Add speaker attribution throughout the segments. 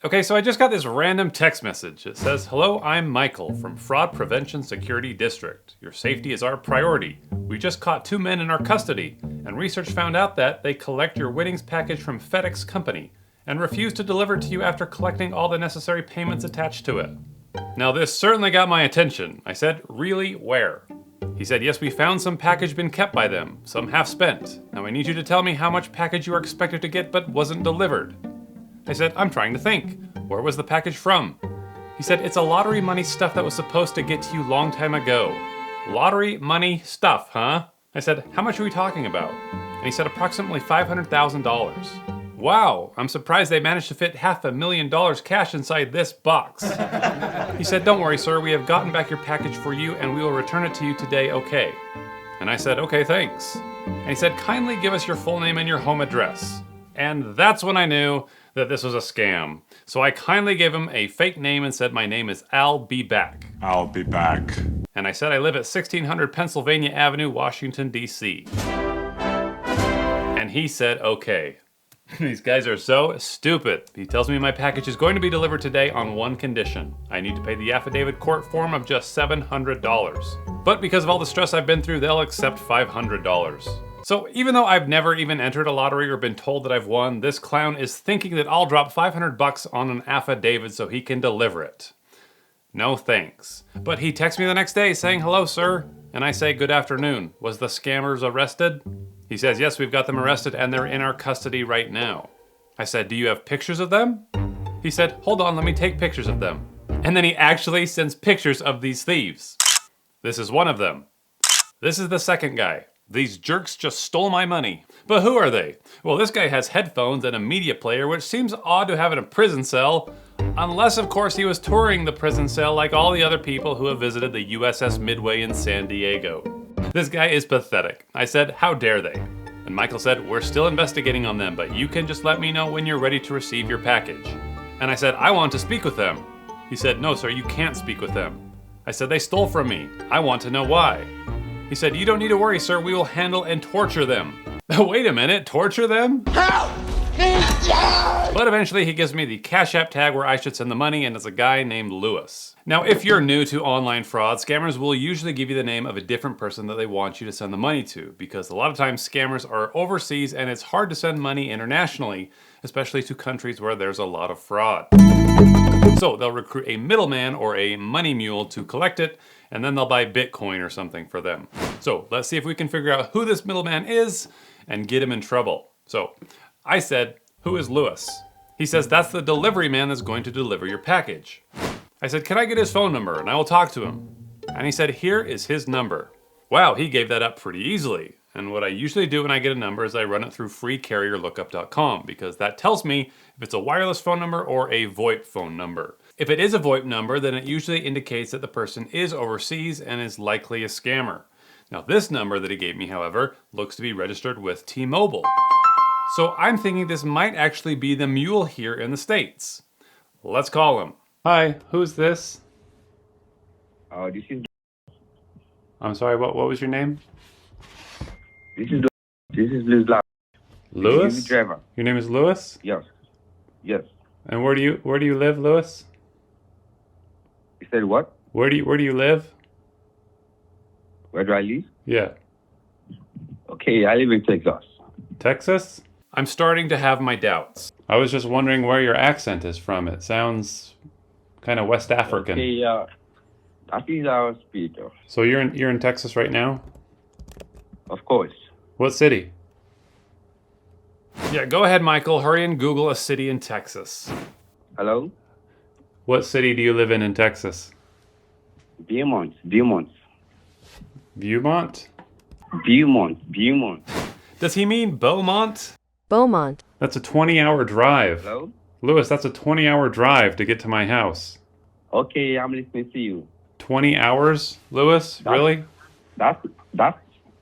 Speaker 1: Okay, so I just got this random text message. It says, "Hello, I'm Michael from Fraud Prevention Security District. Your safety is our priority. We just caught 2 men in our custody, and research found out that they collect your winnings package from FedEx Company and refuse to deliver it to you after collecting all the necessary payments attached to it." Now this certainly got my attention. I said, "Really? Where?" He said, "Yes, we found some package been kept by them, some half spent. Now I need you to tell me how much package you are expected to get but wasn't delivered." I said, "I'm trying to think. Where was the package from?" He said, "It's a lottery money stuff that was supposed to get to you long time ago." Lottery money stuff, huh? I said, "How much are we talking about?" And he said, "Approximately $500,000. Wow, I'm surprised they managed to fit $500,000 cash inside this box. He said, "Don't worry, sir, we have gotten back your package for you and we will return it to you today, okay?" And I said, "Okay, thanks." And he said, "Kindly give us your full name and your home address." And that's when I knew that this was a scam. So I kindly gave him a fake name and said, "My name is I'll be back."
Speaker 2: I'll be back.
Speaker 1: And I said I live at 1600 Pennsylvania Avenue, Washington, D.C. And he said, okay. These guys are so stupid. He tells me my package is going to be delivered today on one condition. I need to pay the affidavit court form of just $700. But because of all the stress I've been through, they'll accept $500. So even though I've never even entered a lottery or been told that I've won, this clown is thinking that I'll drop $500 on an affidavit so he can deliver it. No thanks. But he texts me the next day saying, "Hello, sir." And I say, "Good afternoon. Was the scammers arrested?" He says, "Yes, we've got them arrested and they're in our custody right now." I said, "Do you have pictures of them?" He said, "Hold on, let me take pictures of them." And then he actually sends pictures of these thieves. This is one of them. This is the second guy. These jerks just stole my money. But who are they? Well, this guy has headphones and a media player, which seems odd to have in a prison cell, unless of course he was touring the prison cell like all the other people who have visited the USS Midway in San Diego. This guy is pathetic. I said, "How dare they?" And Michael said, "We're still investigating on them, but you can just let me know when you're ready to receive your package." And I said, "I want to speak with them." He said, "No, sir, you can't speak with them." I said, "They stole from me. I want to know why." He said, "You don't need to worry, sir. We will handle and torture them." Wait a minute, torture them? Help! But eventually he gives me the Cash App tag where I should send the money, and it's a guy named Lewis. Now, if you're new to online fraud, scammers will usually give you the name of a different person that they want you to send the money to, because a lot of times scammers are overseas and it's hard to send money internationally, especially to countries where there's a lot of fraud. So they'll recruit a middleman or a money mule to collect it, and then they'll buy Bitcoin or something for them. So let's see if we can figure out who this middleman is and get him in trouble. So I said, "Who is Lewis?" He says, "That's the delivery man that's going to deliver your package." I said, "Can I get his phone number and I will talk to him?" And he said, "Here is his number." Wow, he gave that up pretty easily. And what I usually do when I get a number is I run it through freecarrierlookup.com, because that tells me if it's a wireless phone number or a VoIP phone number. If it is a VoIP number, then it usually indicates that the person is overseas and is likely a scammer. Now this number that he gave me, however, looks to be registered with T-Mobile. So I'm thinking this might actually be the mule here in the States. Let's call him. Hi, who's this?
Speaker 3: This is
Speaker 1: I'm sorry, what was your name?
Speaker 3: this is Louis.
Speaker 1: Lewis?
Speaker 3: Driver.
Speaker 1: Your name is Lewis?
Speaker 3: Yes. Yes.
Speaker 1: And where do you live, Lewis?
Speaker 3: You said what?
Speaker 1: Where do you live?
Speaker 3: Where do I live?
Speaker 1: Yeah.
Speaker 3: Okay, I live in Texas.
Speaker 1: Texas? I'm starting to have my doubts. I was just wondering where your accent is from. It sounds kind of West African.
Speaker 3: Okay, that is our speaker.
Speaker 1: So you're in Texas right now?
Speaker 3: Of course.
Speaker 1: What city? Yeah, go ahead, Michael. Hurry and Google a city in Texas.
Speaker 3: Hello?
Speaker 1: What city do you live in Texas?
Speaker 3: Beaumont.
Speaker 1: Viewmont?
Speaker 3: Beaumont.
Speaker 1: Does he mean Beaumont?
Speaker 4: Beaumont.
Speaker 1: That's a 20-hour drive.
Speaker 3: Hello?
Speaker 1: Lewis, that's a 20-hour drive to get to my house.
Speaker 3: Okay, I'm listening to you.
Speaker 1: 20 hours, Lewis? Really?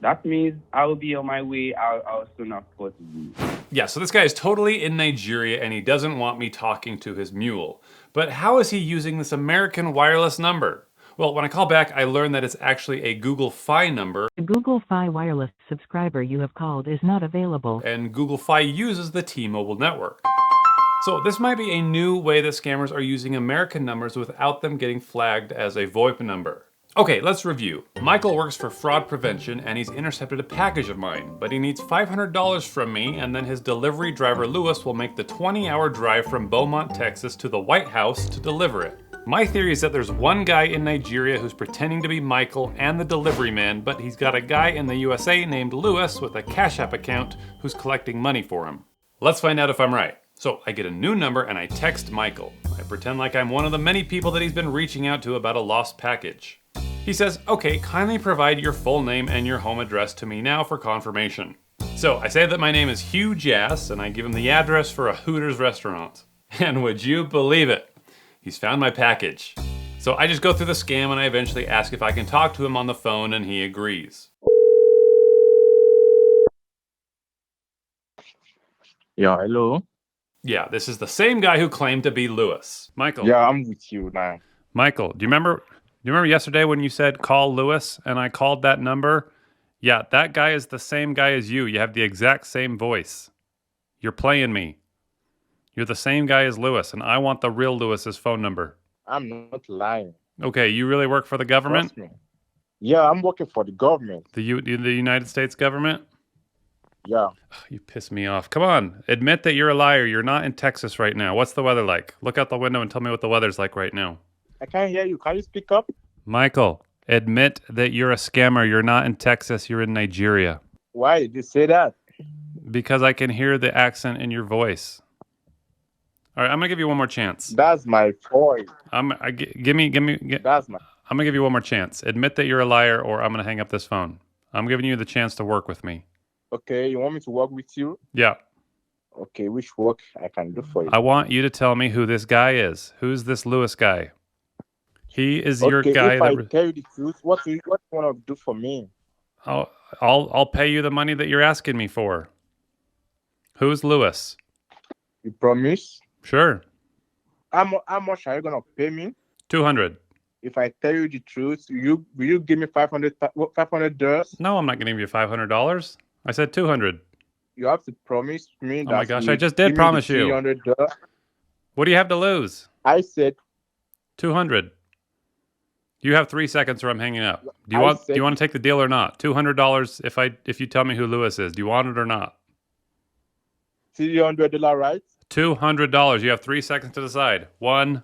Speaker 3: That means I will be on my way out as soon as possible.
Speaker 1: Yeah, so this guy is totally in Nigeria and he doesn't want me talking to his mule. But how is he using this American wireless number? Well, when I call back, I learn that it's actually a Google Fi number.
Speaker 5: The Google Fi wireless subscriber you have called is not available.
Speaker 1: And Google Fi uses the T-Mobile network. So this might be a new way that scammers are using American numbers without them getting flagged as a VoIP number. Okay, let's review. Michael works for fraud prevention and he's intercepted a package of mine, but he needs $500 from me and then his delivery driver Lewis will make the 20-hour drive from Beaumont, Texas to the White House to deliver it. My theory is that there's one guy in Nigeria who's pretending to be Michael and the delivery man, but he's got a guy in the USA named Lewis with a Cash App account who's collecting money for him. Let's find out if I'm right. So I get a new number and I text Michael. I pretend like I'm one of the many people that he's been reaching out to about a lost package. He says, okay, kindly provide your full name and your home address to me now for confirmation. So I say that my name is Hugh Jass and I give him the address for a Hooters restaurant. And would you believe it? He's found my package. So I just go through the scam and I eventually ask if I can talk to him on the phone and he agrees.
Speaker 2: Yeah, hello.
Speaker 1: Yeah, this is the same guy who claimed to be Lewis. Michael.
Speaker 2: Yeah, I'm with you now.
Speaker 1: Michael, do you remember yesterday when you said call Lewis and I called that number? Yeah, that guy is the same guy as you. You have the exact same voice. You're playing me. You're the same guy as Lewis and I want the real Lewis's phone number.
Speaker 2: I'm not lying.
Speaker 1: Okay, you really work for the government?
Speaker 2: Trust me. Yeah, I'm working for the government.
Speaker 1: The United States government?
Speaker 2: Yeah.
Speaker 1: You piss me off. Come on, admit that you're a liar. You're not in Texas right now. What's the weather like? Look out the window and tell me what the weather's like right now.
Speaker 2: I can't hear you. Can you speak up?
Speaker 1: Michael, admit that you're a scammer. You're not in Texas. You're in Nigeria.
Speaker 2: Why did you say that?
Speaker 1: Because I can hear the accent in your voice. All right, I'm gonna give you one more chance.
Speaker 2: That's my point.
Speaker 1: I'm gonna give you one more chance. Admit that you're a liar, or I'm gonna hang up this phone. I'm giving you the chance to work with me.
Speaker 2: Okay, you want me to work with you?
Speaker 1: Yeah.
Speaker 2: Okay, which work I can do for you?
Speaker 1: I want you to tell me who this guy is. Who's this Lewis guy? He is your guy.
Speaker 2: If I tell you the truth, what do you want to do for me?
Speaker 1: I'll pay you the money that you're asking me for. Who's Lewis?
Speaker 2: You promise?
Speaker 1: Sure.
Speaker 2: How much are you gonna pay me?
Speaker 1: $200.
Speaker 2: If I tell you the truth, will you give me $500?
Speaker 1: No, I'm not gonna give you $500. I said $200.
Speaker 2: You have to promise me that.
Speaker 1: Oh my gosh, I just did promise you.
Speaker 2: $300.
Speaker 1: What do you have to lose?
Speaker 2: I said
Speaker 1: $200. You have 3 seconds or I'm hanging up. Do you want to take the deal or not? $200 if you tell me who Lewis is. Do you want it or not?
Speaker 2: $300, right?
Speaker 1: $200. You have 3 seconds to decide. 1,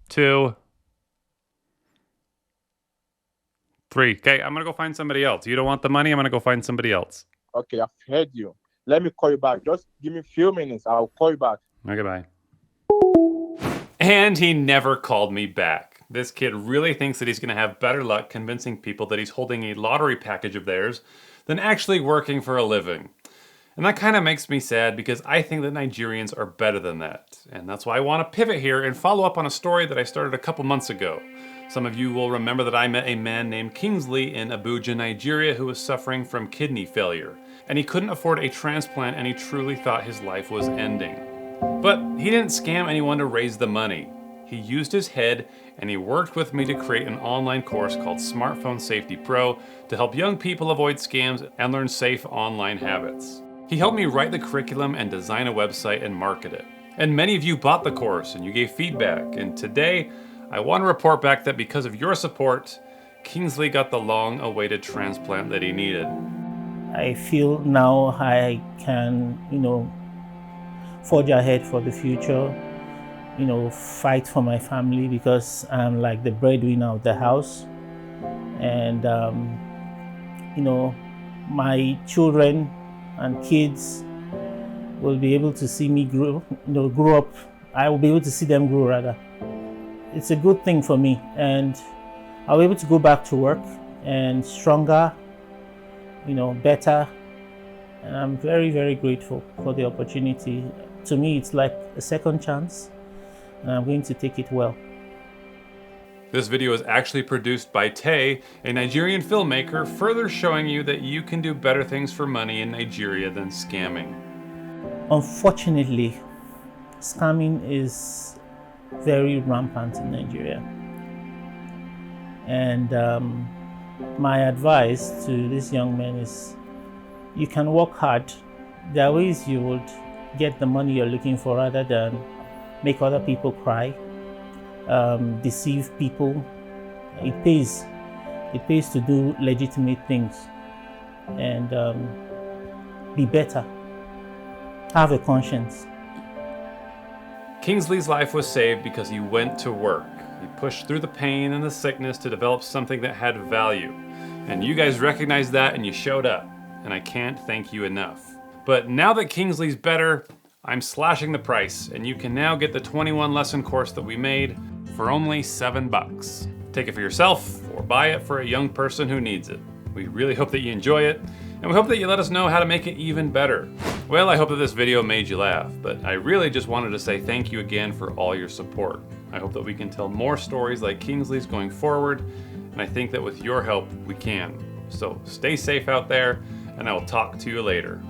Speaker 1: 2, 3. Okay, I'm gonna go find somebody else. You don't want the money? I'm gonna go find somebody else.
Speaker 2: Okay, I've heard you. Let me call you back. Just give me a few minutes. I'll call you back.
Speaker 1: Okay, bye. And he never called me back. This kid really thinks that he's going to have better luck convincing people that he's holding a lottery package of theirs than actually working for a living. And that kind of makes me sad because I think that Nigerians are better than that. And that's why I want to pivot here and follow up on a story that I started a couple months ago. Some of you will remember that I met a man named Kingsley in Abuja, Nigeria, who was suffering from kidney failure. And he couldn't afford a transplant and he truly thought his life was ending. But he didn't scam anyone to raise the money. He used his head and he worked with me to create an online course called Smartphone Safety Pro to help young people avoid scams and learn safe online habits. He helped me write the curriculum and design a website and market it. And many of you bought the course and you gave feedback. And today, I want to report back that because of your support, Kingsley got the long-awaited transplant that he needed.
Speaker 4: I feel now I can, forge ahead for the future, fight for my family because I'm like the breadwinner of the house. And, my children and kids will be able to see me grow up. I will be able to see them grow rather. It's a good thing for me and I'll be able to go back to work and stronger, better. And I'm very, very grateful for the opportunity. To me, it's like a second chance, and I'm going to take it well.
Speaker 1: This video is actually produced by Tay, a Nigerian filmmaker, further showing you that you can do better things for money in Nigeria than scamming.
Speaker 4: Unfortunately, scamming is very rampant in Nigeria. And my advice to this young man is, you can work hard. There are ways you would get the money you're looking for rather than make other people cry, deceive people. It pays. It pays to do legitimate things and be better. Have a conscience.
Speaker 1: Kingsley's life was saved because he went to work. He pushed through the pain and the sickness to develop something that had value. And you guys recognized that and you showed up. And I can't thank you enough. But now that Kingsley's better, I'm slashing the price, and you can now get the 21 lesson course that we made for only $7. Take it for yourself or buy it for a young person who needs it. We really hope that you enjoy it, and we hope that you let us know how to make it even better. Well, I hope that this video made you laugh, but I really just wanted to say thank you again for all your support. I hope that we can tell more stories like Kingsley's going forward, and I think that with your help, we can. So stay safe out there, and I will talk to you later.